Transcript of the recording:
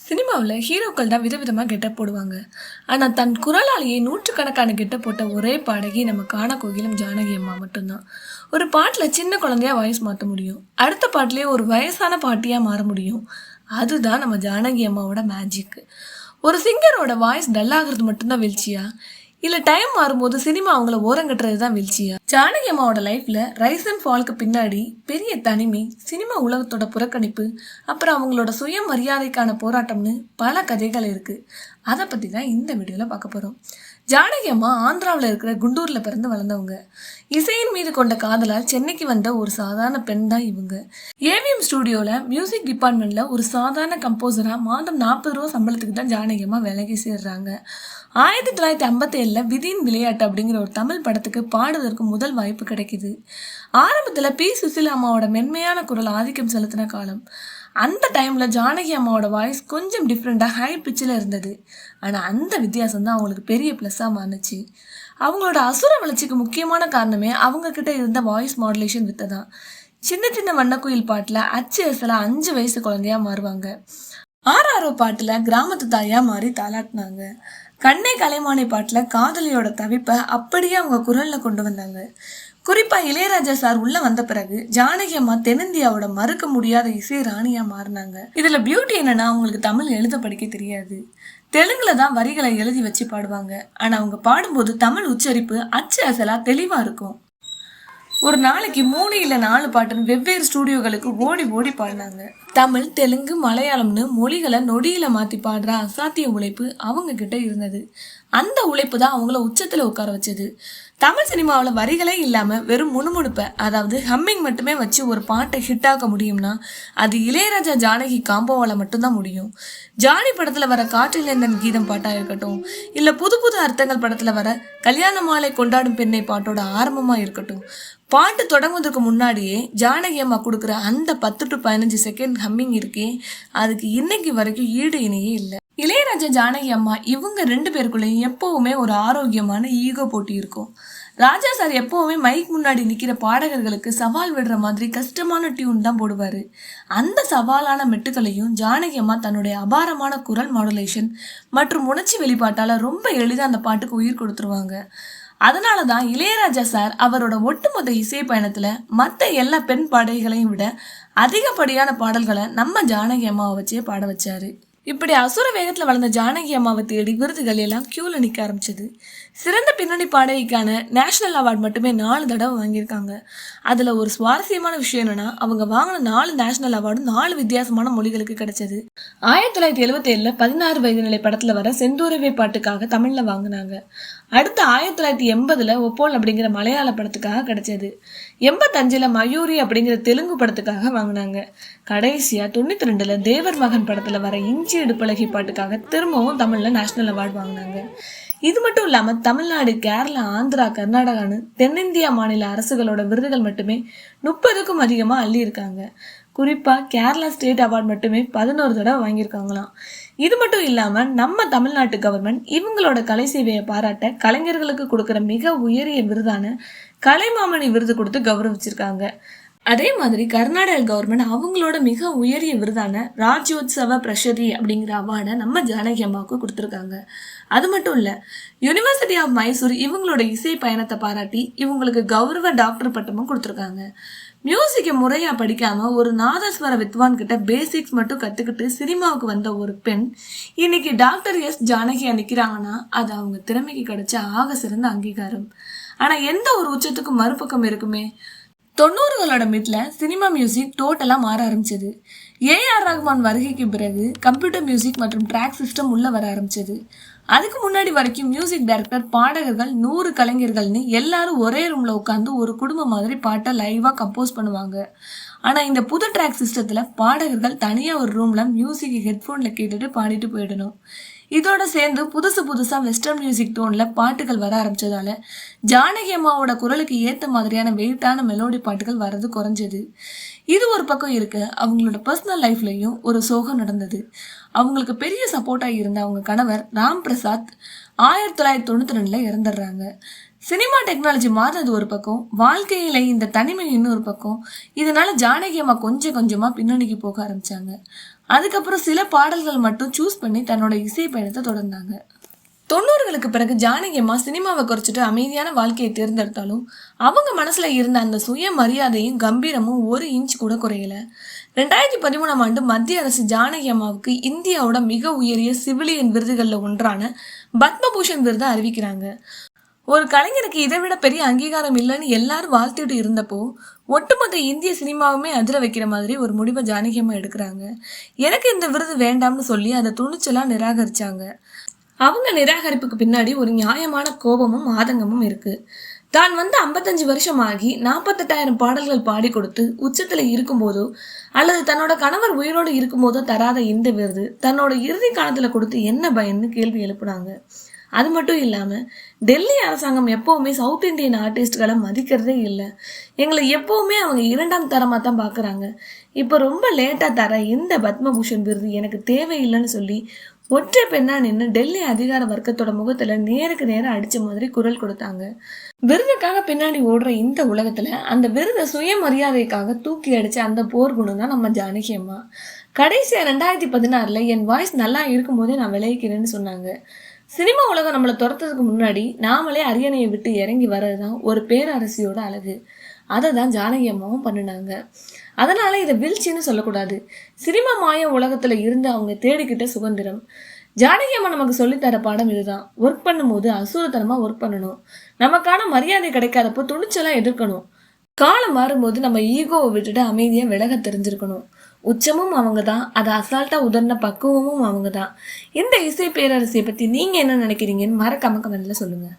சினிமாவில் ஹீரோக்கள் தான் விதவிதமாக கெட்டப் போடுவாங்க. ஆனால் தன் குரலாலேயே நூற்றுக்கணக்கான கெட்டப் போட்ட ஒரே பாடகி நம்ம காண கோகிலம் ஜானகி அம்மா மட்டும்தான். ஒரு பாட்டில் சின்ன குழந்தையா வாய்ஸ் மாற்ற முடியும், அடுத்த பாட்டிலேயே ஒரு வயசான பாட்டியாக மாற முடியும். அதுதான் நம்ம ஜானகி அம்மாவோட மேஜிக். ஒரு சிங்கரோட வாய்ஸ் டல்லாகிறது மட்டும்தான் வீழ்ச்சியா, இல்லை டைம் மாறும்போது சினிமா அவங்கள ஓரங்கட்டுறது தான் வீழ்ச்சியா? ஜானகி அம்மாவோட லைஃப்ல ரைஸ் அண்ட் ஃபால்க்கு பின்னாடி பெரிய தனிமை, சினிமா உலகத்தோட புறக்கணிப்பு, அப்புறம் அவங்களோட சுயமரியாதைக்கான போராட்டம்னு பல கதைகள் இருக்கு. அதை பற்றி தான் இந்த வீடியோவில் பார்க்க போகிறோம். ஜானகி அம்மா ஆந்திராவில் இருக்கிற குண்டூரில் பிறந்து வளர்ந்தவங்க. இசையின் மீது கொண்ட காதலால் சென்னைக்கு வந்த ஒரு சாதாரண பெண் தான் இவங்க. ஏவிஎம் ஸ்டூடியோவில் மியூசிக் டிபார்ட்மெண்ட்டில் ஒரு சாதாரண கம்போசராக மாதம் 40 ரூபா சம்பளத்துக்கு தான் ஜானகி அம்மா வேலைக்கு சேர்றாங்க. 1957 விதியின் விளையாட்டு அப்படிங்கிற ஒரு தமிழ் படத்துக்கு பாடுவதற்கு முதல் வாய்ப்பு கிடைக்குது. ஆரம்பத்தில் பி சுசிலா அம்மாவோட மென்மையான குரல் ஆதிக்கம் செலுத்தின காலம். அந்த டைமில் ஜானகி அம்மாவோட வாய்ஸ் கொஞ்சம் டிஃப்ரெண்ட்டாக ஹை பிச்சில் இருந்தது. ஆனால் அந்த வித்தியாசம் தான் அவங்களுக்கு பெரிய ப்ளஸ்ஸாக மாறுச்சு. அவங்களோட அசுர வளர்ச்சிக்கு முக்கியமான காரணமே அவங்கக்கிட்ட இருந்த வாய்ஸ் மாடுலேஷன் வித்தை தான். சின்ன சின்ன வண்ணக்குயில் பாட்டில் அச்சு அசலா 5 வயசு குழந்தையாக மாறுவாங்க. ஆர்ஆர்ஓ பாட்டில் கிராமத்து தாயாக மாறி தாளாட்டினாங்க. கண்ணை கலைமானை பாட்டில் காதலியோட தவிப்பை அப்படியே அவங்க குரலில் கொண்டு வந்தாங்க. குறிப்பாக இளையராஜா சார் உள்ள வந்த பிறகு ஜானகி அம்மா தென்னிந்தியாவோட மறுக்க முடியாத இசை ராணியா மாறினாங்க. இதுல பியூட்டி என்னன்னா, அவங்களுக்கு தமிழ் எழுத படிக்க தெரியாது. தெலுங்குல தான் வரிகளை எழுதி வச்சு பாடுவாங்க. ஆனா அவங்க பாடும்போது தமிழ் உச்சரிப்பு அச்சு அசலா தெளிவா இருக்கும். ஒரு நாளைக்கு 3 இல்ல 4 பாட்டுன்னு வெவ்வேறு ஸ்டூடியோகளுக்கு ஓடி ஓடி பாடினாங்க. தமிழ், தெலுங்கு, மலையாளம்னு மொழிகளை நொடியில மாத்தி பாடுற அசாத்திய உழைப்பு அவங்க கிட்ட இருந்தது. அந்த உழைப்பு தான் அவங்கள உச்சத்துல உட்கார வச்சது. தமிழ் சினிமாவில் வரிகளே இல்லாமல் வெறும் முணுமுணுப்பை, அதாவது ஹம்மிங் மட்டுமே வச்சு ஒரு பாட்டை ஹிட் ஆக்க முடியும்னா அது இளையராஜா ஜானகி காம்போவால் மட்டும்தான் முடியும். ஜானி படத்தில் வர காற்றிலேந்தன் கீதம் பாட்டாக இருக்கட்டும், இல்லை புது புது அர்த்தங்கள் படத்தில் வர கல்யாண மாலை கொண்டாடும் பெண்ணை பாட்டோட ஆரம்பமாக இருக்கட்டும், பாட்டு தொடங்குவதற்கு முன்னாடியே ஜானகி அம்மா கொடுக்குற அந்த 10 to 15 செகண்ட் ஹம்மிங் இருக்கே, அதுக்கு இன்னைக்கு வரைக்கும் ஈடு இணையே இல்லை. இளையராஜா ஜானகி அம்மா இவங்க 2 பேருக்குள்ளேயும் எப்பவுமே ஒரு ஆரோக்கியமான ஈகோ போட்டி இருக்கும். ராஜா சார் எப்பவுமே மைக் முன்னாடி நிற்கிற பாடகர்களுக்கு சவால் விடுற மாதிரி கஷ்டமான டியூன் தான் போடுவார். அந்த சவாலான மெட்டுக்களையும் ஜானகி அம்மா தன்னுடைய அபாரமான குரல் மாடுலேஷன் மற்றும் உணர்ச்சி வெளிப்பாட்டால் ரொம்ப எளிதாக அந்த பாட்டுக்கு உயிர் கொடுத்துருவாங்க. அதனால தான் இளையராஜா சார் அவரோட ஒட்டுமொத்த இசை பயணத்தில் மற்ற எல்லா பெண் பாடகிகளையும் விட அதிகப்படியான பாடல்களை நம்ம ஜானகி அம்மாவை வச்சே பாட வச்சாரு. இப்படி அசுர வேகத்தில் வளர்ந்த ஜானகி அம்மாவை தேடி விருதுகள் எல்லாம் கியூவில் நிற்க ஆரம்பிச்சது. சிறந்த பின்னணி பாடகிக்கான நேஷனல் அவார்டு மட்டுமே 4 தடவை வாங்கியிருக்காங்க. அதில் ஒரு சுவாரஸ்யமான விஷயம் என்னன்னா, அவங்க வாங்கின 4 நேஷனல் அவார்டும் 4 வித்தியாசமான மொழிகளுக்கு கிடைச்சது. 1977 16 வயது நிலை படத்தில் வர செந்தூரவே பாட்டுக்காக தமிழில் வாங்கினாங்க. அடுத்து 1980 ஒப்போல் அப்படிங்கிற மலையாள படத்துக்காக கிடைச்சது. 85 மயூரி அப்படிங்கிற தெலுங்கு படத்துக்காக வாங்கினாங்க. கடைசியா 92 தேவர் மகன் படத்துல வர இஞ்சி இடுப்பழகி பாட்டுக்காக திரும்பவும் தமிழ்ல நேஷனல் அவார்டு வாங்கினாங்க. இது மட்டும் இல்லாம தமிழ்நாடு, கேரளா, ஆந்திரா, கர்நாடகான்னு தென்னிந்தியா மாநில அரசுகளோட விருதுகள் மட்டுமே 30க்கும் அதிகமா அள்ளி இருக்காங்க. குறிப்பா கேரளா ஸ்டேட் அவார்டு மட்டுமே 11 தடவை வாங்கியிருக்காங்களாம். இது மட்டும் இல்லாம நம்ம தமிழ்நாட்டு கவர்மெண்ட் இவங்களோட கலை சேவையை பாராட்ட கலைஞர்களுக்கு கொடுக்குற மிக உயரிய விருதான கலைமாமணி விருது கொடுத்து கௌரவிச்சிருக்காங்க. அதே மாதிரி கர்நாடக கவர்மெண்ட் அவங்களோட மிக உயரிய விருதான ராஜ்யோத்சவ பிரஷதி அப்படிங்கிற அவார்டை நம்ம ஜானகி அம்மாவுக்கு கொடுத்துருக்காங்க. அது மட்டும் இல்லை, யூனிவர்சிட்டி ஆஃப் மைசூர் இவங்களோட இசை பயணத்தை பாராட்டி இவங்களுக்கு கௌரவ டாக்டர் பட்டமும் கொடுத்துருக்காங்க. மியூசிக்கை முறையாக படிக்காமல் ஒரு நாதஸ்வர வித்வான் கிட்ட பேசிக்ஸ் மட்டும் கற்றுக்கிட்டு சினிமாவுக்கு வந்த ஒரு பெண் இன்னைக்கு டாக்டர் எஸ் ஜானகியா நிற்கிறாங்கன்னா அது அவங்க திறமைக்கு கிடைச்ச ஆக சிறந்த அங்கீகாரம். ஆனால் எந்த ஒரு உச்சத்துக்கும் மறுபக்கம் இருக்குமே. 90களோட மிடில் சினிமா மியூசிக் டோட்டலாக மாற ஆரம்பிச்சது. ஏஆர் ரஹ்மான் வருகைக்கு பிறகு கம்ப்யூட்டர் மியூசிக் மற்றும் ட்ராக் சிஸ்டம் உள்ளே வர ஆரம்பிச்சது. அதுக்கு முன்னாடி வரைக்கும் மியூசிக் டைரக்டர், பாடகர்கள், 100 கலைஞர்கள்னு எல்லாரும் ஒரே ரூமில் உட்காந்து ஒரு குடும்பம் மாதிரி பாட்டை லைவாக கம்போஸ் பண்ணுவாங்க. ஆனால் இந்த புது ட்ராக் சிஸ்டத்தில் பாடகர்கள் தனியாக ஒரு ரூமில் மியூசிக் ஹெட்ஃபோனில் கேட்டுட்டு பாடிட்டு போயிடணும். இதோட சேர்ந்து புதுசாக வெஸ்டர்ன் மியூசிக் டோனில் பாட்டுகள் வர ஆரம்பிச்சதால ஜானகி அம்மாவோட குரலுக்கு ஏற்ற மாதிரியான வெயிட்டான மெலோடி பாட்டுகள் வர்றது குறைஞ்சது. இது ஒரு பக்கம் இருக்கு. அவங்களோட பர்சனல் லைஃப்லையும் ஒரு சோகம் நடந்தது. அவங்களுக்கு பெரிய சப்போர்ட்டாக இருந்த அவங்க கணவர் ராம் பிரசாத் 1992 இறந்துடுறாங்க. சினிமா டெக்னாலஜி மாறினது ஒரு பக்கம், வாழ்க்கையில இந்த தனிமை இன்னொரு பக்கம். இதனால ஜானகி அம்மா கொஞ்சம் கொஞ்சமாக பின்னணிக்கு போக ஆரம்பிச்சாங்க. அதுக்கப்புறம் சில பாடல்கள் மட்டும் சூஸ் பண்ணி தன்னோட இசை பயணத்தை தொடர்ந்தாங்க. 90களுக்கு பிறகு ஜானகி அம்மா சினிமாவை குறைச்சிட்டு அமைதியான வாழ்க்கையை தேர்ந்தெடுத்தாலும் அவங்க மனசுல இருந்த அந்த சுய மரியாதையும் கம்பீரமும் 1 இன்ச் கூட குறையல. 2013ஆம் ஆண்டு மத்திய அரசு ஜானகி அம்மாவுக்கு இந்தியாவோட மிக உயரிய சிவிலியன் விருதுகளில் ஒன்றான பத்மபூஷன் விருதை அறிவிக்கிறாங்க. ஒரு கலைஞருக்கு இதை விட பெரிய அங்கீகாரம் இல்லைன்னு எல்லாரும் வாழ்த்திட்டு இருந்தப்போ ஒட்டுமொத்த இந்திய சினிமாவுமே அதிர வைக்கிற மாதிரி ஒரு முடிவை ஜானகி அம்மா எடுக்கிறாங்க. எனக்கு இந்த விருது வேண்டாம்னு சொல்லி அதை துணிச்சலா நிராகரிச்சாங்க. அவங்க நிராகரிப்புக்கு பின்னாடி ஒரு நியாயமான கோபமும் ஆதங்கமும் இருக்கு. தான் 55 வருஷம் ஆகி 48,000 பாடல்கள் பாடி கொடுத்து உச்சத்துல இருக்கும்போதோ அல்லது தன்னோட கணவர் உயிரோடு இருக்கும்போதோ தராத இந்த விருது தன்னோட இறுதி காலத்துல கொடுத்து என்ன பயன்னு கேள்வி எழுப்புனாங்க. அது மட்டும் இல்லாம டெல்லி அரசாங்கம் எப்பவுமே சவுத் இந்தியன் ஆர்டிஸ்ட்களை மதிக்கிறதே இல்லை. எங்களை எப்பவுமே அவங்க 2ஆம் தரமா தான் பாக்குறாங்க. இப்ப ரொம்ப லேட்டா தர இந்த பத்மபூஷன் விருது எனக்கு தேவையில்லைன்னு சொல்லி ஒற்றை பெண்ணா நின்று டெல்லி அதிகார வர்க்கத்தோட முகத்துல நேருக்கு நேரம் அடிச்ச மாதிரி குரல் கொடுத்தாங்க. விருதுக்காக பின்னாடி ஓடுற இந்த உலகத்துல அந்த விருதை சுயமரியாதைக்காக தூக்கி அடிச்ச அந்த போர் குணம் தான் நம்ம ஜானகி அம்மா. கடைசியா 2016 என் வாய்ஸ் நல்லா இருக்கும் போதே நான் விளைவிக்கிறேன்னு சொன்னாங்க. சினிமா உலகம் நம்மளை துரத்துறதுக்கு முன்னாடி நாமளே அரியணையை விட்டு இறங்கி வர்றதுதான் ஒரு பேரரசியோட அழகு. அதை தான் ஜானகி அம்மாவும் பண்ணினாங்க. அதனால இதை வீழ்ச்சின்னு சொல்லக்கூடாது. சினிமா மாய உலகத்துல இருந்து அவங்க தேடிக்கிட்ட சுதந்திரம். ஜானகி அம்மா நமக்கு சொல்லித்தர பாடம் இதுதான். ஒர்க் பண்ணும்போது அசூரத்தனமா ஒர்க் பண்ணணும். நமக்கான மரியாதை கிடைக்காதப்போ துணிச்சலா எதிர்க்கணும். காலம் மாறும்போது நம்ம ஈகோவை விட்டுட்டு அமைதியா விலக தெரிஞ்சிருக்கணும். உச்சமும் அவங்க தான், அதை அசால்ட்டா உதர்ன பக்குவமும் அவங்க தான். இந்த இசை பேரரசியை பத்தி நீங்க என்ன நினைக்கிறீங்கன்னு மறக்காம கமெண்ட்ல சொல்லுங்க.